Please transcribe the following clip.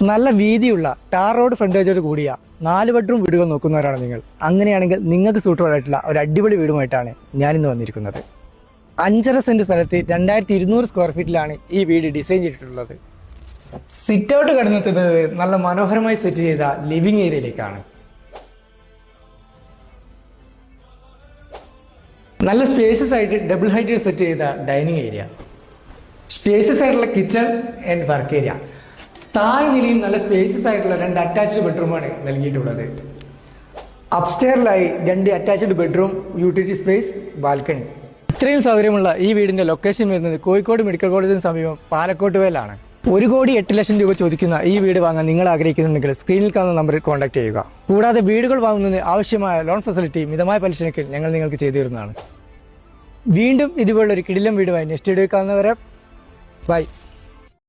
നല്ല വീതിയുള്ള tar road ഫ്രണ്ടേജോട് കൂടിയ 4 ബെഡ്റൂം വീടുകൾ നോക്കുന്നവരാണ് നിങ്ങൾ. അങ്ങനെയാണെങ്കിൽ നിങ്ങൾക്ക് സൂട്ടബിൾ ആയിട്ടുള്ള ഒരു അടിപൊളി വീടുമായിട്ടാണ് ഞാനിന്ന് വന്നിരിക്കുന്നത്. 5.5 സെന്റ് സ്ഥലത്ത് 2200 സ്ക്വയർ ഫീറ്റിലാണ് ഈ വീട് ഡിസൈൻ ചെയ്തിട്ടുള്ളത്. സിറ്റ് ഔട്ട് കടന്നെത്തുന്നത് നല്ല മനോഹരമായി സെറ്റ് ചെയ്ത ലിവിംഗ് ഏരിയയിലേക്കാണ്. നല്ല സ്പേഷ്യസ് ആയിട്ട് ഡബിൾ ഹൈറ്റിൽ സെറ്റ് ചെയ്ത ഡൈനിങ് ഏരിയ, സ്പേഷ്യസ് ആയിട്ടുള്ള കിച്ചൺ ആൻഡ് വർക്ക് ഏരിയ, താഴെ നിലയിൽ നല്ല സ്പേഷ്യസ് ആയിട്ടുള്ള 2 അറ്റാച്ച്ഡ് ബെഡ്റൂമാണ് നൽകിയിട്ടുള്ളത്. അപ്സ്റ്റെയറിലായി 2 attached bedroom, utility space, balcony. ഇത്രയും സൗകര്യമുള്ള ഈ വീടിന്റെ ലൊക്കേഷൻ വരുന്നത് കോഴിക്കോട് മെഡിക്കൽ കോളേജിന് സമീപം പാലക്കോട്ടുവേലാണ്. 1,08,00,000 രൂപ ചോദിക്കുന്ന ഈ വീട് വാങ്ങാൻ നിങ്ങൾ ആഗ്രഹിക്കുന്നുണ്ടെങ്കിൽ സ്ക്രീനിൽ കാണുന്ന നമ്പറിൽ കോൺടാക്ട് ചെയ്യുക. കൂടാതെ വീടുകൾ വാങ്ങുന്നതിന് ആവശ്യമായ ലോൺ ഫെസിലിറ്റി മിതമായ പലിശയ്ക്ക് ഞങ്ങൾ നിങ്ങൾക്ക് ചെയ്തു തരുന്നതാണ്. വീണ്ടും ഇതുപോലൊരു കിടിലം വീടുമായി നെക്സ്റ്റ് വീഡിയോ കാണുന്നവരെ ബൈ.